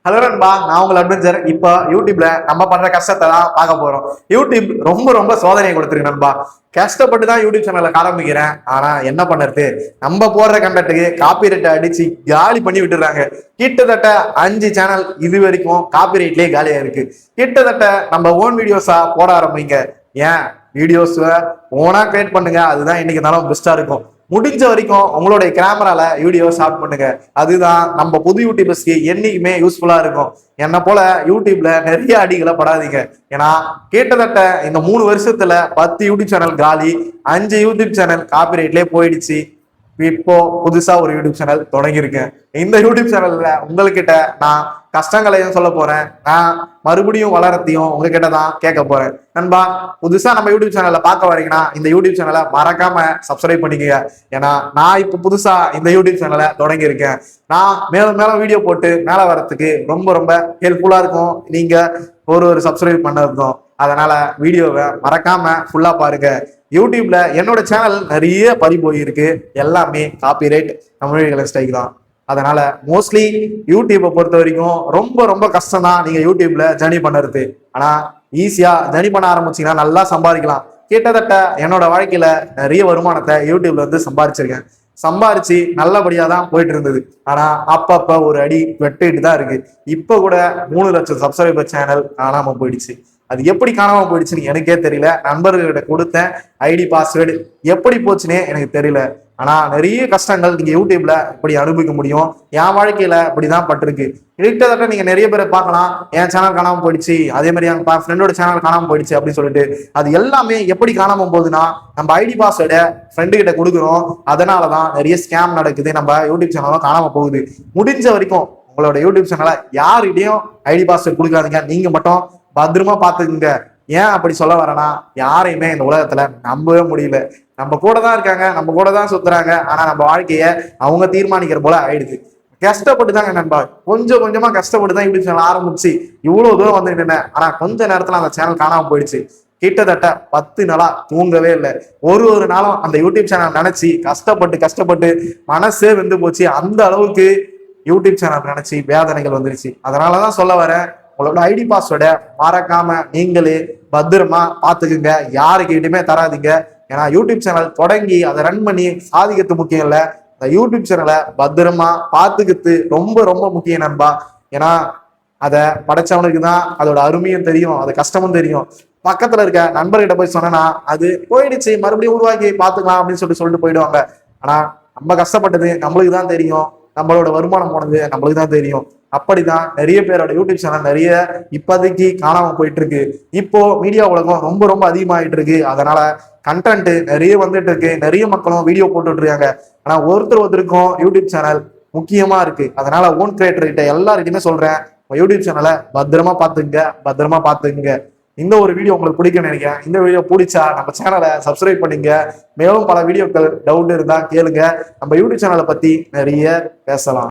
Hello நண்பா, நான் உங்கள் அட்வென்ச்சர். இப்போ யூடியூப்ல நம்ம பண்ற கஷ்டத்தை தான் பார்க்க போறோம். யூடியூப் ரொம்ப ரொம்ப சோதனையை கொடுத்துருக்கு நண்பா. கஷ்டப்பட்டு தான் யூடியூப் சேனலை ஆரம்பிக்கிறேன். ஆனா என்ன பண்ணுறது, நம்ம போடுற கண்டென்ட்டுக்கு காப்பிரைட் அடிச்சு காலி பண்ணி விட்டுறாங்க. கிட்டத்தட்ட 5 சேனல் இது வரைக்கும் காப்பிரைட்லயே காலியா இருக்கு. கிட்டத்தட்ட நம்ம ஓன் வீடியோஸா போட ஆரம்பிங்க. ஏன் வீடியோஸ் ஓனா கிரியேட் பண்ணுங்க, அதுதான் இன்னைக்கு நாளும் பெஸ்டா இருக்கும். முடிஞ்ச வரைக்கும் உங்களுடைய கேமரால வீடியோ ஷார்ட் பண்ணுங்க. அதுதான் நம்ம புது யூடியூபர்ஸ்க்கு என்னைக்குமே யூஸ்ஃபுல்லா இருக்கும். என்ன போல யூடியூப்ல நிறைய அடிகளை படாதீங்க. ஏன்னா கிட்டத்தட்ட இந்த 3 வருஷத்துல 10 யூடியூப் சேனல் காலி, 5 யூடியூப் சேனல் காப்பிரைட்லயே போயிடுச்சு. இப்போ புதுசா ஒரு யூடியூப் சேனல் தொடங்கியிருக்கேன். இந்த யூடியூப் சேனல்ல உங்ககிட்ட நான் கஷ்டங்களையும் சொல்ல போறேன். நான் மறுபடியும் வளரத்தையும் உங்ககிட்ட தான் கேட்க போறேன். நண்பா, புதுசா நம்ம யூடியூப் சேனல்ல பார்க்க வரீங்கன்னா இந்த யூடியூப் சேனலை மறக்காம சப்ஸ்கிரைப் பண்ணிக்கங்க. ஏன்னா நான் இப்போ புதுசா இந்த யூடியூப் சேனலை தொடங்கியிருக்கேன். நான் மேலும் மேலும் வீடியோ போட்டு மேல வரத்துக்கு ரொம்ப ரொம்ப ஹெல்ப்ஃபுல்லா இருக்கும் நீங்க ஒரு சப்ஸ்கிரைப் பண்ணதும். அதனால வீடியோவை மறக்காம ஃபுல்லா பாருங்க. யூடியூப்ல என்னோட சேனல் நிறைய பறி போயிருக்கு. எல்லாமே காப்பிரைட் தமிழ் ஸ்டைக் தான். அதனால மோஸ்ட்லி யூடியூப்பை பொறுத்த வரைக்கும் ரொம்ப ரொம்ப கஷ்டம் தான் நீங்க யூடியூப்ல ஜர்னி பண்ணுறது. ஆனா ஈஸியா ஜர்னி பண்ண ஆரம்பிச்சீங்கன்னா நல்லா சம்பாதிக்கலாம். கிட்டத்தட்ட என்னோட வாழ்க்கையில நிறைய வருமானத்தை யூடியூப்ல சம்பாரிச்சிருக்கேன். சம்பாரிச்சு நல்லபடியா தான் போயிட்டு இருந்தது. ஆனா அப்பப்ப ஒரு அடி வெட்டிட்டு தான் இருக்கு. இப்ப கூட 3 லட்சம் சப்ஸ்கிரைபர் சேனல் காணாம போயிடுச்சு. அது எப்படி காணாம போயிடுச்சுன்னு எனக்கே தெரியல. நண்பர்கள்கிட்ட கொடுத்தேன் ஐடி பாஸ்வேர்டு, எப்படி போச்சுன்னே எனக்கு தெரியல. ஆனா நிறைய கஷ்டங்கள் நீங்க யூடியூப்ல இப்படி அனுபவிக்க முடியும். என் வாழ்க்கையில இப்படிதான் பட்டிருக்கு. கிட்டத்தட்ட நீங்க நிறைய பேரை பார்க்கலாம், என் சேனல் காணாம போயிடுச்சு, அதே மாதிரி என் ஃப்ரெண்டோட சேனல் காணாம போயிடுச்சு அப்படின்னு சொல்லிட்டு. அது எல்லாமே எப்படி காணாம போகுதுன்னா, நம்ம ஐடி பாஸ்வேர்டை ஃப்ரெண்டு கிட்ட கொடுக்குறோம். அதனாலதான் நிறைய ஸ்கேம் நடக்குது. நம்ம யூடியூப் சேனலும் காணாம போகுது. முடிஞ்ச வரைக்கும் உங்களோட யூடியூப் சேனலை யாருகிட்டையும் ஐடி பாஸ்வேர்ட் கொடுக்காதீங்க. நீங்க மட்டும் பத்திரமா பாத்துக்குங்க. ஏன் அப்படி சொல்ல வரேன்னா, யாரையுமே இந்த உலகத்துல நம்பவே முடியல. நம்ம கூட தான் இருக்காங்க, நம்ம கூட தான் சுத்துறாங்க. ஆனா நம்ம வாழ்க்கைய அவங்க தீர்மானிக்கிற போல ஆயிடுது. கஷ்டப்பட்டு தாங்க நண்பா, கொஞ்சம் கொஞ்சமா கஷ்டப்பட்டு தான் யூடியூப் சேனல் ஆரம்பிச்சு இவ்வளவு தூரம் வந்து நின்னேன். ஆனா கொஞ்ச நேரத்துல அந்த சேனல் காணாம போயிடுச்சு. கிட்டத்தட்ட 10 நாளா தூங்கவே இல்லை. ஒரு நாளும் அந்த யூடியூப் சேனல் நினைச்சு கஷ்டப்பட்டு கஷ்டப்பட்டு மனசே வெந்து போச்சு. அந்த அளவுக்கு யூடியூப் சேனல் நினைச்சு வேதனைகள் வந்துருச்சு. அதனாலதான் சொல்ல வரேன், உங்களோட ஐடி பாஸ்வேர்டை மறக்காம நீங்களே பத்திரமா பாத்துக்குங்க. யாருக்கிட்டுமே தராதிங்க. ஏன்னா யூடியூப் சேனல் தொடங்கி அதை ரன் பண்ணி சாதிக்கிறது முக்கியம் இல்ல, இந்த யூடியூப் சேனலை பத்திரமா பாத்துக்கிறது ரொம்ப ரொம்ப முக்கியம் நண்பா. ஏன்னா அதை படைச்சவனுக்கு தான் அதோட அருமையும் தெரியும், அது கஷ்டமும் தெரியும். பக்கத்துல இருக்க நண்பர்கிட்ட போய் சொன்னா அது போயிடுச்சு, மறுபடியும் உருவாக்கி பாத்துக்கலாம் அப்படின்னு சொல்லிட்டு போயிடுவாங்க. ஆனா நம்ம கஷ்டப்பட்டது நம்மளுக்கு தான் தெரியும். நம்மளோட வருமானம் போனது நம்மளுக்கு தான் தெரியும். அப்படிதான் நிறைய பேரோட யூடியூப் சேனல் நிறைய இப்போதைக்கு காணாம போயிட்டு இருக்கு. இப்போ மீடியா உலகம் ரொம்ப ரொம்ப அதிகமாயிட்டு இருக்கு. அதனால கண்டென்ட் நிறைய வந்துட்டு இருக்கு. நிறைய மக்களும் வீடியோ போட்டுட்டு இருக்காங்க. ஆனா ஒருத்தருக்கும் யூடியூப் சேனல் முக்கியமா இருக்கு. அதனால ஓன் கிரியேட்டர் கிட்ட எல்லாருக்குமே சொல்றேன், யூடியூப் சேனலை பத்திரமா பாத்துங்க, பத்திரமா பாத்துங்க. இந்த ஒரு வீடியோ உங்களுக்கு பிடிக்கும்னு நினைக்கிறேன். இந்த வீடியோ பிடிச்சா நம்ம சேனலை சப்ஸ்கிரைப் பண்ணுங்க. மேலும் பல வீடியோக்கள் டவுட் இருந்தா கேளுங்க. நம்ம யூடியூப் சேனலை பத்தி நிறைய பேசலாம்.